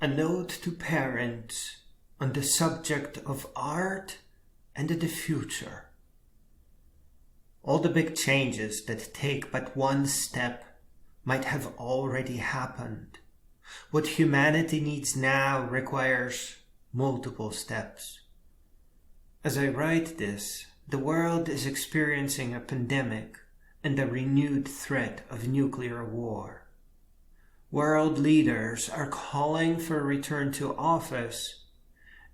A note to parents on the subject of art and the future. All the big changes that take but one step might have already happened. What humanity needs now requires multiple steps. As I write this, the world is experiencing a pandemic and a renewed threat of nuclear war. World leaders are calling for a return to office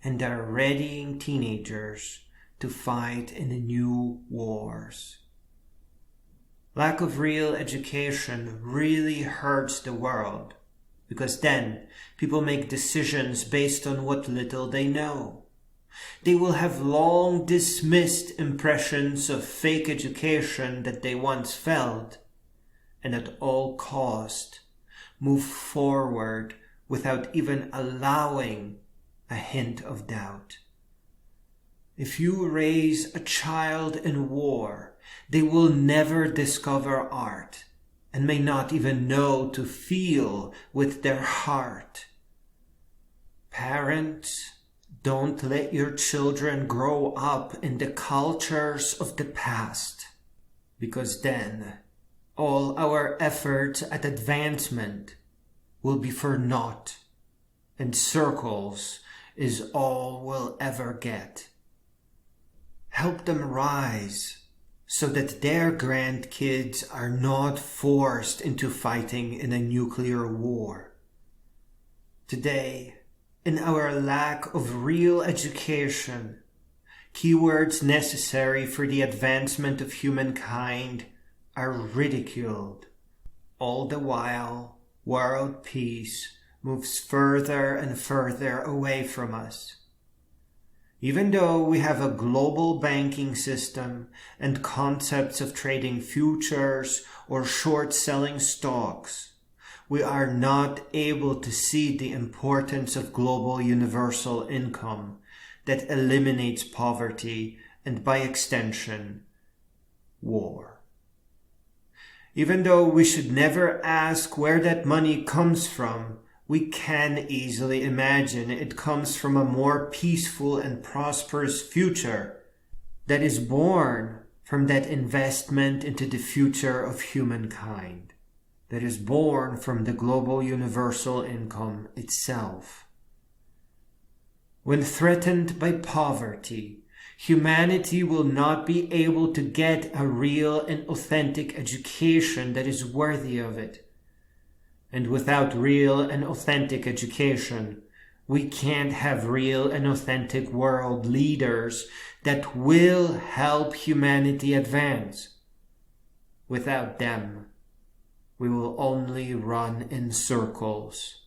and are readying teenagers to fight in new wars. Lack of real education really hurts the world, because then people make decisions based on what little they know. They will have long dismissed impressions of fake education that they once felt, and at all cost move forward without even allowing a hint of doubt. If you raise a child in war, they will never discover art and may not even know to feel with their heart. Parents, don't let your children grow up in the cultures of the past, because then all our efforts at advancement will be for naught, and circles is all we'll ever get. Help them rise so that their grandkids are not forced into fighting in a nuclear war. Today, in our lack of real education, keywords necessary for the advancement of humankind are ridiculed. All the while, world peace moves further and further away from us. Even though we have a global banking system and concepts of trading futures or short-selling stocks, we are not able to see the importance of global universal income that eliminates poverty and, by extension, war. Even though we should never ask where that money comes from, we can easily imagine it comes from a more peaceful and prosperous future that is born from that investment into the future of humankind, that is born from the global universal income itself. When threatened by poverty, humanity will not be able to get a real and authentic education that is worthy of it. And without real and authentic education, we can't have real and authentic world leaders that will help humanity advance. Without them, we will only run in circles.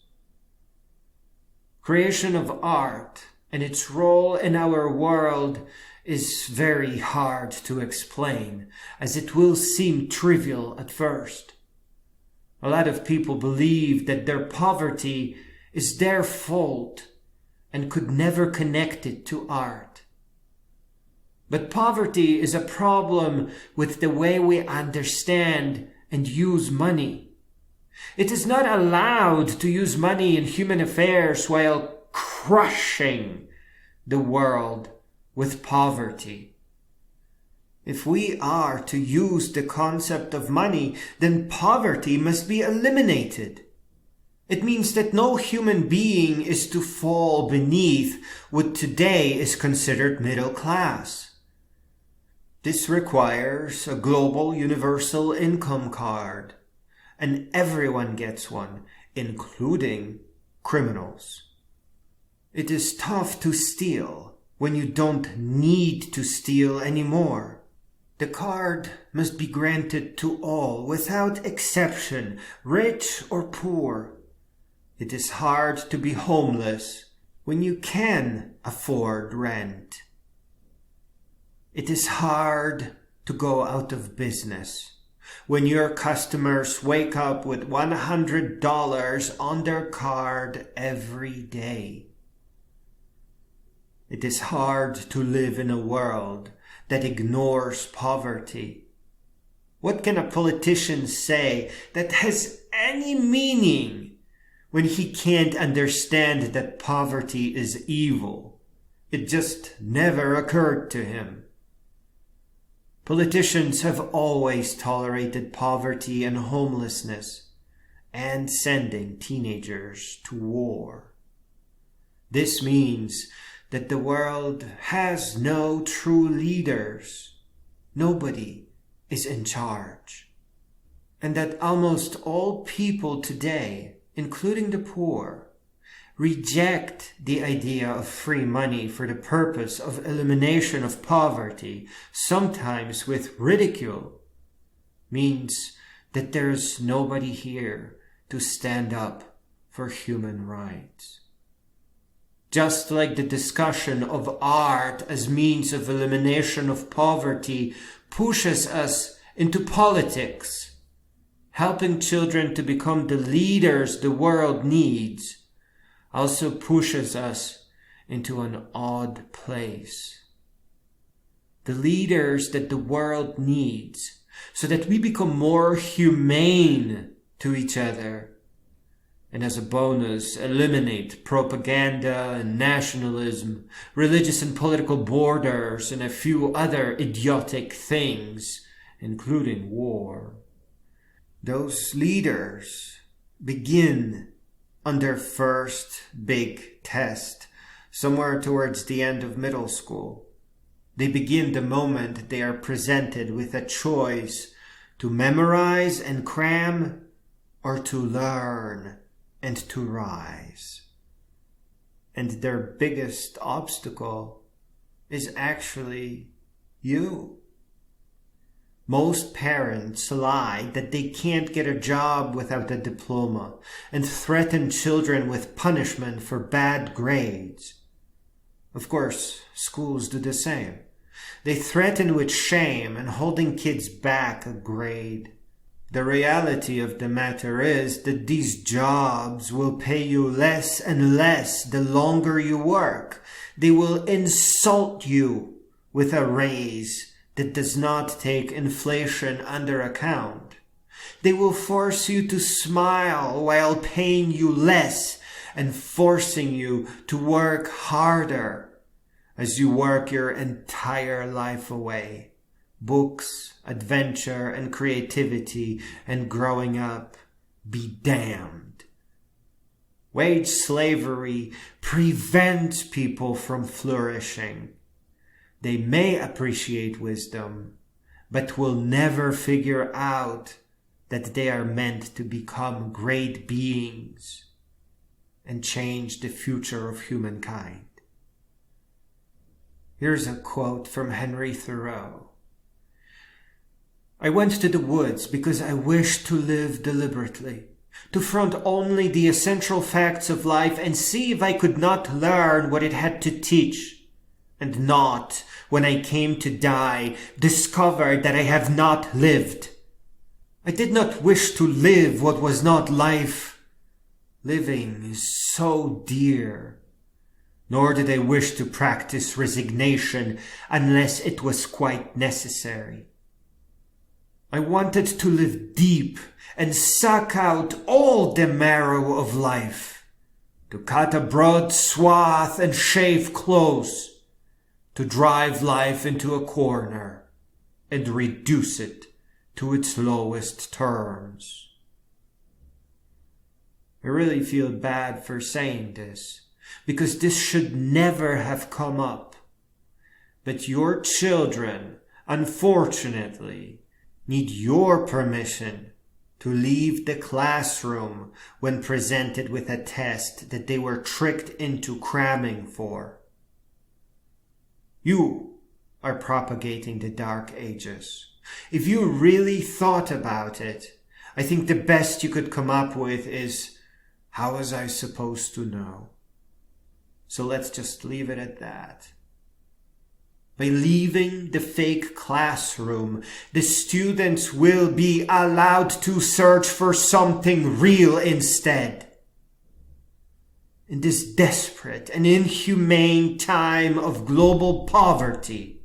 Creation of art and its role in our world is very hard to explain, as it will seem trivial at first. A lot of people believe that their poverty is their fault and could never connect it to art. But poverty is a problem with the way we understand and use money. It is not allowed to use money in human affairs while crushing the world with poverty. If we are to use the concept of money, then poverty must be eliminated. It means that no human being is to fall beneath what today is considered middle class. This requires a global universal income card, and everyone gets one, including criminals. It is tough to steal when you don't need to steal anymore. The card must be granted to all without exception, rich or poor. It is hard to be homeless when you can afford rent. It is hard to go out of business when your customers wake up with $100 on their card every day. It is hard to live in a world that ignores poverty. What can a politician say that has any meaning when he can't understand that poverty is evil. It just never occurred to him. Politicians have always tolerated poverty and homelessness and sending teenagers to war. This means that the world has no true leaders. Nobody is in charge. And that almost all people today, including the poor, reject the idea of free money for the purpose of elimination of poverty, sometimes with ridicule, means that there's nobody here to stand up for human rights. Just like the discussion of art as means of elimination of poverty pushes us into politics, helping children to become the leaders the world needs, also pushes us into an odd place. The leaders that the world needs, so that we become more humane to each other, and as a bonus, eliminate propaganda and nationalism, religious and political borders, and a few other idiotic things, including war. Those leaders begin on their first big test, somewhere towards the end of middle school. They begin the moment they are presented with a choice to memorize and cram, or to learn and to rise. And their biggest obstacle is actually you. Most parents lie that they can't get a job without a diploma and threaten children with punishment for bad grades. Of course, schools do the same. They threaten with shame and holding kids back a grade. The reality of the matter is that these jobs will pay you less and less the longer you work. They will insult you with a raise that does not take inflation under account. They will force you to smile while paying you less and forcing you to work harder as you work your entire life away. Books, adventure, and creativity, and growing up be damned. Wage slavery prevents people from flourishing. They may appreciate wisdom, but will never figure out that they are meant to become great beings and change the future of humankind. Here's a quote from Henry Thoreau. "I went to the woods because I wished to live deliberately, to front only the essential facts of life and see if I could not learn what it had to teach, and not, when I came to die, discover that I have not lived. I did not wish to live what was not life. Living is so dear. Nor did I wish to practice resignation unless it was quite necessary. I wanted to live deep and suck out all the marrow of life, to cut a broad swath and shave close, to drive life into a corner and reduce it to its lowest terms." I really feel bad for saying this, because this should never have come up. But your children, unfortunately, need your permission to leave the classroom when presented with a test that they were tricked into cramming for. You are propagating the Dark Ages. If you really thought about it, I think the best you could come up with is, how was I supposed to know? So let's just leave it at that. By leaving the fake classroom, the students will be allowed to search for something real instead. In this desperate and inhumane time of global poverty,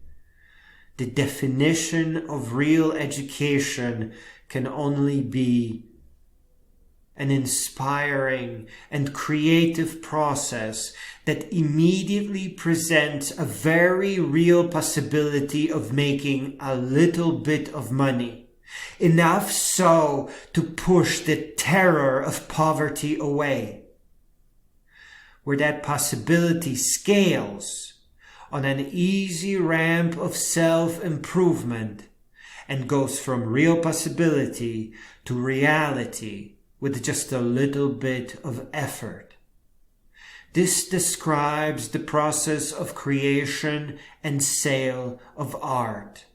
the definition of real education can only be an inspiring and creative process that immediately presents a very real possibility of making a little bit of money, enough so to push the terror of poverty away. Where that possibility scales on an easy ramp of self-improvement and goes from real possibility to reality with just a little bit of effort. This describes the process of creation and sale of art.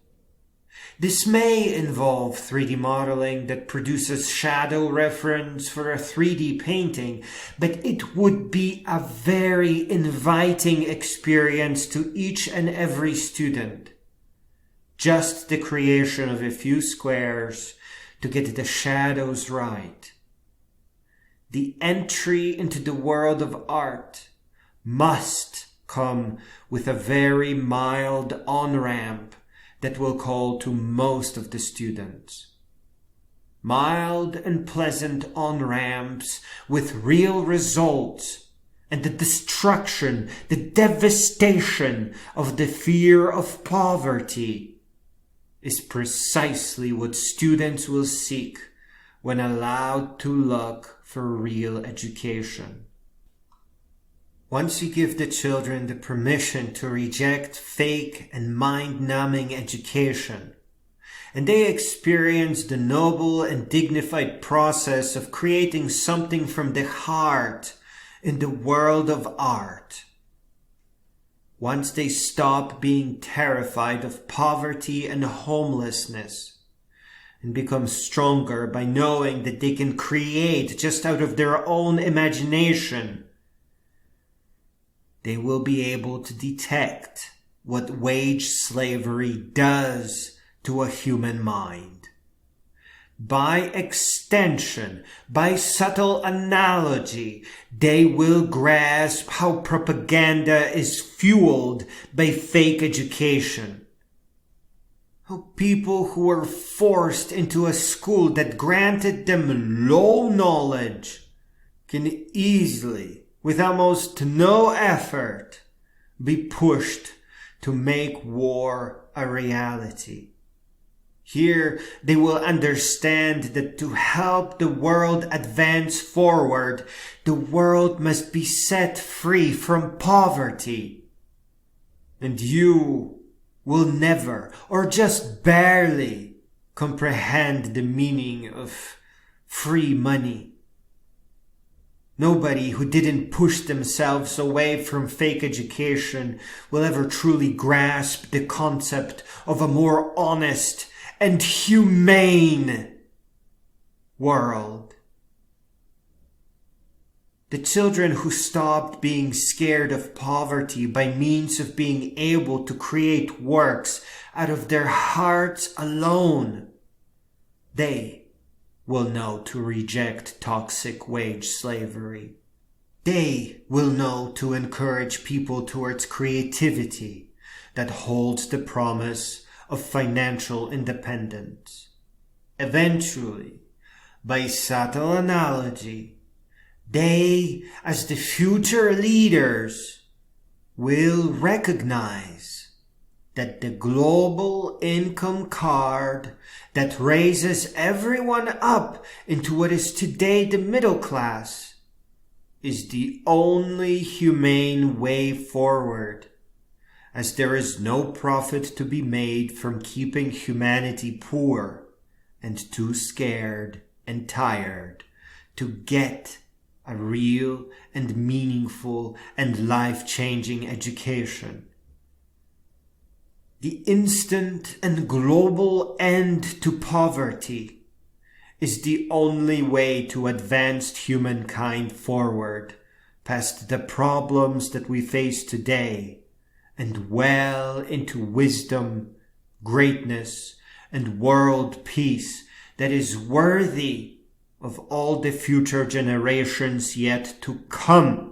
This may involve 3D modeling that produces shadow reference for a 3D painting, but it would be a very inviting experience to each and every student. Just the creation of a few squares to get the shadows right. The entry into the world of art must come with a very mild on-ramp that will call to most of the students. Mild and pleasant on-ramps with real results, and the destruction, the devastation of the fear of poverty is precisely what students will seek when allowed to look for real education. Once you give the children the permission to reject fake and mind-numbing education, and they experience the noble and dignified process of creating something from the heart in the world of art, once they stop being terrified of poverty and homelessness, and become stronger by knowing that they can create just out of their own imagination, they will be able to detect what wage slavery does to a human mind. By extension, by subtle analogy, they will grasp how propaganda is fueled by fake education. How people who are forced into a school that granted them low knowledge can easily, with almost no effort, be pushed to make war a reality. Here they will understand that to help the world advance forward, the world must be set free from poverty. And you will never, or just barely, comprehend the meaning of free money. Nobody who didn't push themselves away from fake education will ever truly grasp the concept of a more honest and humane world. The children who stopped being scared of poverty by means of being able to create works out of their hearts alone, they will know to reject toxic wage slavery. They will know to encourage people towards creativity that holds the promise of financial independence. Eventually, by subtle analogy, they, as the future leaders, will recognize that the global income card that raises everyone up into what is today the middle class is the only humane way forward, as there is no profit to be made from keeping humanity poor and too scared and tired to get a real and meaningful and life-changing education. The instant and global end to poverty is the only way to advance humankind forward past the problems that we face today and well into wisdom, greatness, and world peace that is worthy of all the future generations yet to come.